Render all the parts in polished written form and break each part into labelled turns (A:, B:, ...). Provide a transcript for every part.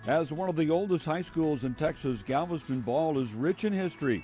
A: As one of the oldest high schools in Texas, Galveston Ball is rich in history.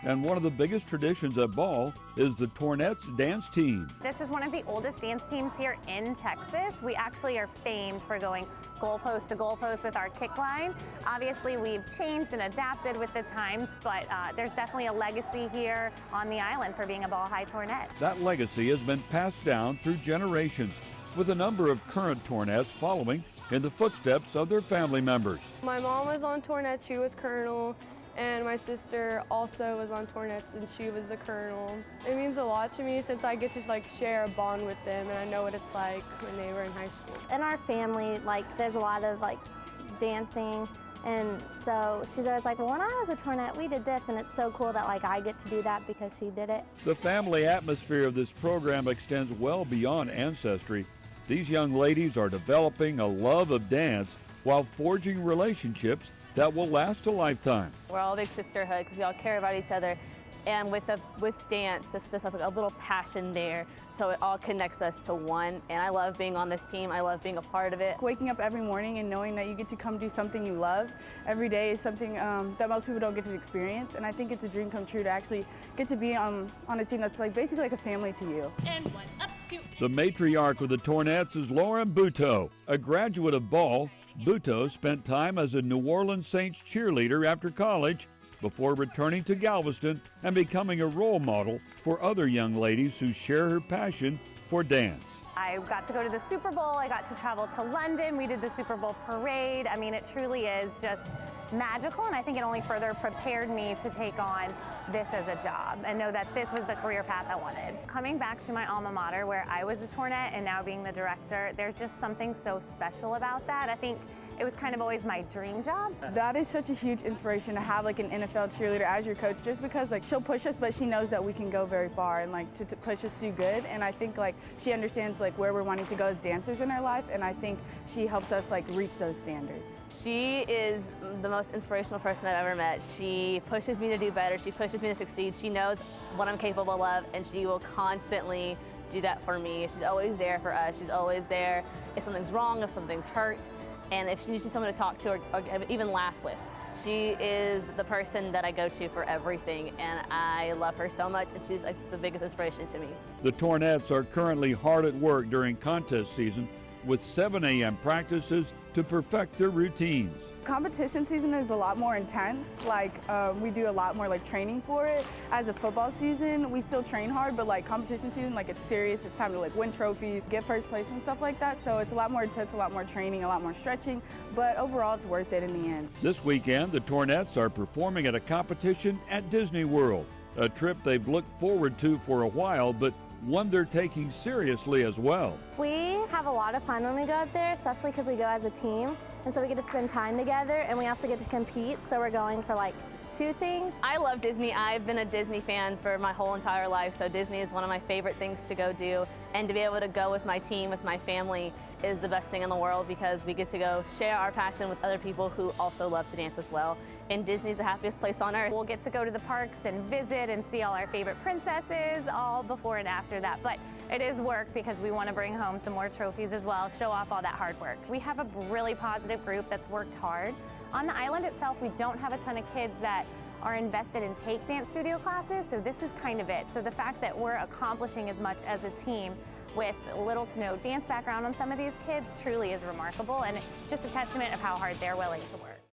A: And one of the biggest traditions at Ball is the Tornettes dance team.
B: This is one of the oldest dance teams here in Texas. We actually are famed for going goalpost to goalpost with our kick line. Obviously, we've changed and adapted with the times, but there's definitely a legacy here on the island for being a Ball High Tornette.
A: That legacy has been passed down through generations, with a number of current Tornettes following in the footsteps of their family members.
C: My mom was on Tornettes, she was colonel, and my sister also was on Tornettes and she was the colonel. It means a lot to me since I get to share a bond with them and I know what it's like when they were in high school.
D: In our family, there's a lot of dancing, and so she's always like, well, when I was a Tornette, we did this, and it's so cool that I get to do that because she did it.
A: The family atmosphere of this program extends well beyond ancestry. These young ladies are developing a love of dance while forging relationships that will last a lifetime.
E: We're all a big sisterhood because we all care about each other. And with dance, there's just a little passion there, so it all connects us to one. And I love being on this team. I love being a part of it.
F: Waking up every morning and knowing that you get to come do something you love every day is something that most people don't get to experience. And I think it's a dream come true to actually get to be on a team that's basically like a family to you.
B: And one, up, two.
A: The matriarch of the Tornettes is Bhutto. A graduate of Ball, Bhutto spent time as a New Orleans Saints cheerleader after college before returning to Galveston and becoming a role model for other young ladies who share her passion for dance.
B: I got to go to the Super Bowl, I got to travel to London, we did the Super Bowl parade. I mean, it truly is just magical, and I think it only further prepared me to take on this as a job and know that this was the career path I wanted. Coming back to my alma mater where I was a Tornette and now being the director, there's just something so special about that. I think it was kind of always my dream job.
F: That is such a huge inspiration to have an NFL cheerleader as your coach, just because she'll push us, but she knows that we can go very far and to push us to do good. And I think she understands where we're wanting to go as dancers in our life, and I think she helps us reach those standards.
E: She is the most inspirational person I've ever met. She pushes me to do better. She pushes me to succeed. She knows what I'm capable of, and she will constantly do that for me. She's always there for us. She's always there if something's wrong, if something's hurt. And if she needs someone to talk to or even laugh with, she is the person that I go to for everything, and I love her so much, and she's the biggest inspiration to me.
A: The Tornettes are currently hard at work during contest season with 7 a.m. practices to perfect their routines.
F: Competition season is a lot more intense. We do a lot more training for it. As a football season, we still train hard, but competition season, it's serious. It's time to win trophies, get first place and stuff like that. So it's a lot more intense, a lot more training, a lot more stretching, but overall it's worth it in the end.
A: This weekend, the Tornettes are performing at a competition at Disney World, a trip they've looked forward to for a while, but one they're taking seriously as well.
D: We have a lot of fun when we go up there, especially because we go as a team, and so we get to spend time together, and we also get to compete, so we're going for 2 things.
E: I love Disney. I've been a Disney fan for my whole entire life, so Disney is one of my favorite things to go do. And to be able to go with my team, with my family, is the best thing in the world because we get to go share our passion with other people who also love to dance as well. And Disney's the happiest place on earth.
B: We'll get to go to the parks and visit and see all our favorite princesses, all before and after that. But it is work because we want to bring home some more trophies as well, show off all that hard work. We have a really positive group that's worked hard. On the island itself, we don't have a ton of kids that are invested in take dance studio classes, so this is kind of it. So the fact that we're accomplishing as much as a team with little to no dance background on some of these kids truly is remarkable, and it's just a testament of how hard they're willing to work.